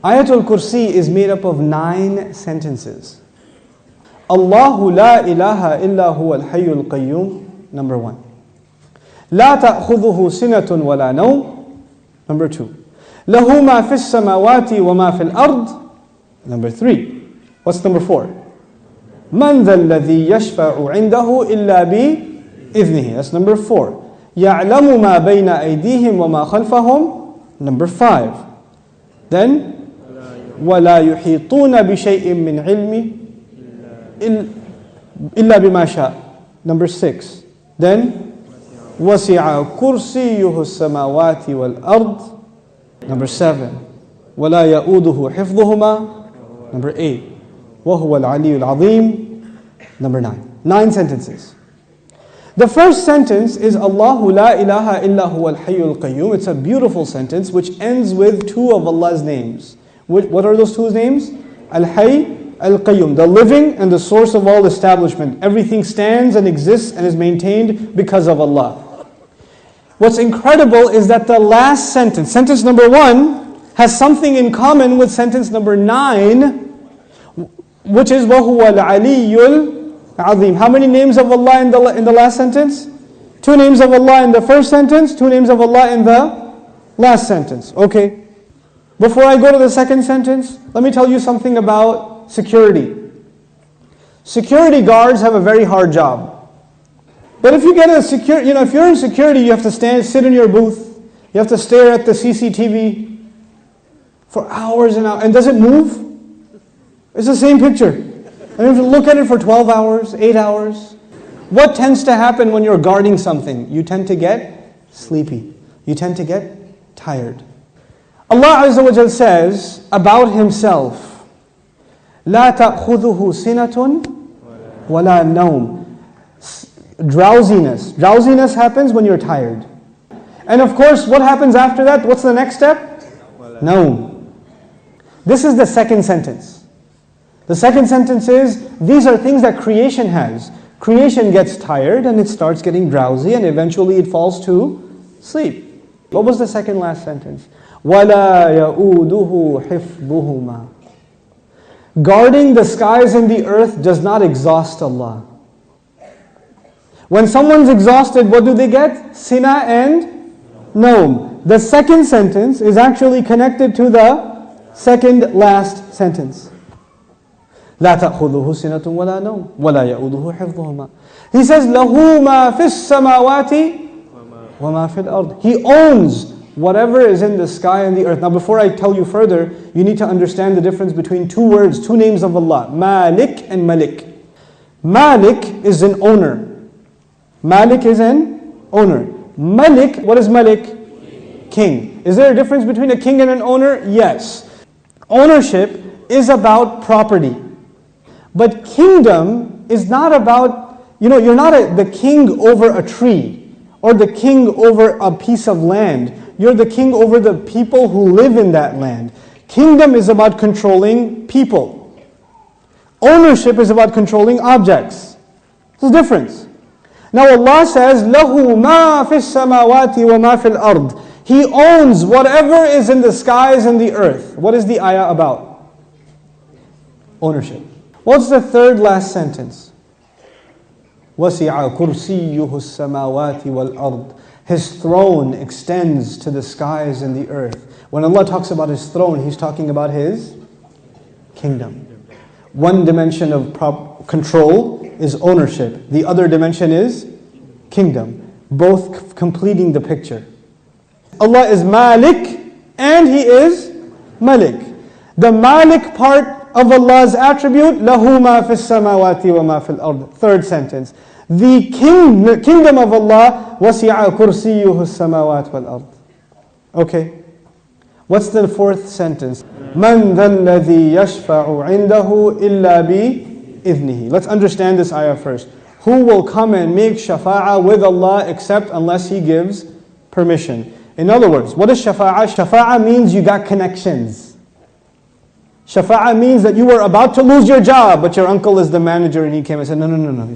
AyatulQursi is made up of 9 sentences. Allahu la ilaha illa huwa al-hayyul qayyum, number 1. La ta'khudhuhu sinatun wa la nawm, number 2. Lahu ma fis samawati wa ma fil ard, number 3. What's number 4? Man dha alladhi yashfa'u 'indahu illa bi idhnihi, that's number 4. Ya'lamu ma bayna aydihim wa ma khalfahum, number 5. Then وَلَا يُحِيطُونَ بِشَيْءٍ مِّنْ عِلْمِ إِلَّا بِمَا شَاءَ, number 6. Then وَسِعَ كُرْسِيُّهُ السَّمَاوَاتِ وَالْأَرْضِ, number 7. وَلَا يَؤُودُهُ حِفْظُهُمَا, number 8. وَهُوَ الْعَلِيُّ الْعَظِيمُ, number 9. 9 sentences. The first sentence is Allahu la ilaha illa huwa al-hayyul qayyum. It's a beautiful sentence which ends with 2 of Allah's names. What are those 2 names? Al-Hayy, Al-Qayyum, the living and the source of all establishment. Everything stands and exists and is maintained because of Allah. What's incredible is that the last sentence, sentence number 1, has something in common with sentence number 9, which is وَهُوَ الْعَلِيُّ الْعَظِيمُ. How many names of Allah in the last sentence? 2 names of Allah in the first sentence, 2 names of Allah in the last sentence. Okay. Before I go to the second sentence, let me tell you something about security. Security guards have a very hard job. But if you get a if you're in security, you have to sit in your booth. You have to stare at the CCTV for hours and hours. And does it move? It's the same picture. And you have to look at it for 12 hours, 8 hours. What tends to happen when you're guarding something? You tend to get sleepy. You tend to get tired. Allah Azza wa Jal says about Himself, لا تأخذه سنة ولا نوم. Drowsiness. Drowsiness happens when you're tired. And of course, what happens after that? What's the next step? Naum. This is the second sentence. The second sentence is, these are things that creation has. Creation gets tired and it starts getting drowsy and eventually it falls to sleep. What was the second last sentence? وَلَا يَؤُودُهُ حِفْظُهُمَا. Guarding the skies and the earth does not exhaust Allah. When someone's exhausted, what do they get? Sina and Naum. The second sentence is actually connected to the second last sentence. لا تأخذه سنة ولا نوم ولا يؤوده حفظهما. He says, لَهُ مَا فِي السَّمَاوَاتِ وَمَا فِي الْأَرْضِ. He owns whatever is in the sky and the earth. Now before I tell you further, you need to understand the difference between 2 words, 2 names of Allah, Malik and Malik. Malik is an owner. Malik is an owner. Malik, what is Malik? King. Is there a difference between a king and an owner? Yes. Ownership is about property. But kingdom is not about, you're not the king over a tree or the king over a piece of land. You're the king over the people who live in that land. Kingdom is about controlling people. Ownership is about controlling objects. There's a difference. Now Allah says, لَهُ مَا فِي السَّمَاوَاتِ وَمَا فِي الْأَرْضِ. He owns whatever is in the skies and the earth. What is the ayah about? Ownership. What's the third last sentence? وَسِعَ كُرْسِيُّهُ السَّمَاوَاتِ وَالْأَرْضِ. His throne extends to the skies and the earth. When Allah talks about His throne, He's talking about His kingdom. One dimension of control is ownership. The other dimension is kingdom. Both completing the picture. Allah is Malik and He is Malik. The Malik part of Allah's attribute, لَهُ مَا فِي السَّمَاوَاتِ وَمَا فِي الْأَرْضِ. Third sentence. The kingdom of Allah, وَسِعَ كُرْسِيُّهُ السَّمَاوَاتِ وَالْأَرْضِ. Okay. What's the fourth sentence? مَنْ ذَا الَّذِي يَشْفَعُ عِنْدَهُ إِلَّا بِإِذْنِهِ. Let's understand this ayah first. Who will come and make shafa'ah with Allah except unless He gives permission? In other words, what is shafa'ah? Shafa'ah means you got connections. Shafa'ah means that you were about to lose your job, but your uncle is the manager and he came and said, no,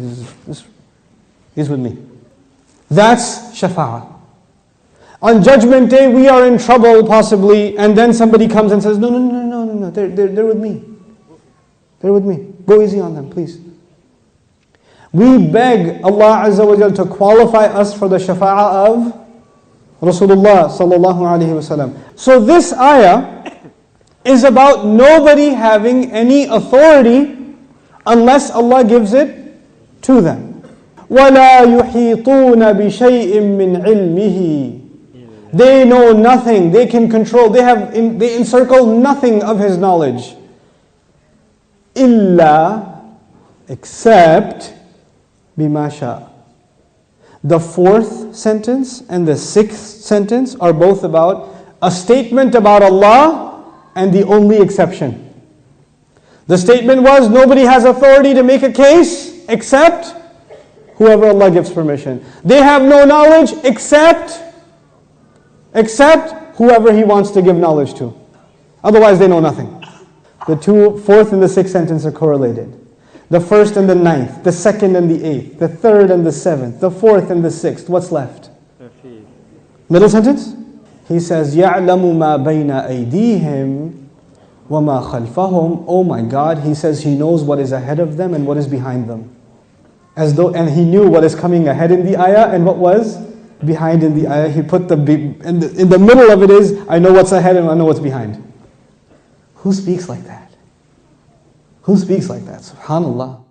he's with me. That's shafa'ah. On Judgment Day, we are in trouble possibly, and then somebody comes and says, no, they're with me. They're with me. Go easy on them, please. We beg Allah Azza wa Jal to qualify us for the shafa'ah of Rasulullah sallallahu alaihi wasallam. So this ayah is about nobody having any authority unless Allah gives it to them. وَلَا يُحِيطُونَ بِشَيْءٍ مِّنْ عِلْمِهِ. They know nothing, they can control, they encircle nothing of His knowledge. إِلَّا, except بِمَا شَاءَ. The fourth sentence and the sixth sentence are both about a statement about Allah and the only exception. The statement was, nobody has authority to make a case except whoever Allah gives permission. They have no knowledge except whoever He wants to give knowledge to. Otherwise they know nothing. The fourth and the sixth sentence are correlated. The first and the ninth, the second and the eighth, the third and the seventh, the fourth and the sixth. What's left? Middle sentence? He says, يَعْلَمُ مَا بَيْنَ أَيْدِيهِمْ وَمَا خَلْفَهُمْ. Oh my God, He says He knows what is ahead of them and what is behind them. And He knew what is coming ahead in the ayah and what was behind in the ayah. He put in the middle of it is, I know what's ahead and I know what's behind. Who speaks like that? Who speaks like that? SubhanAllah.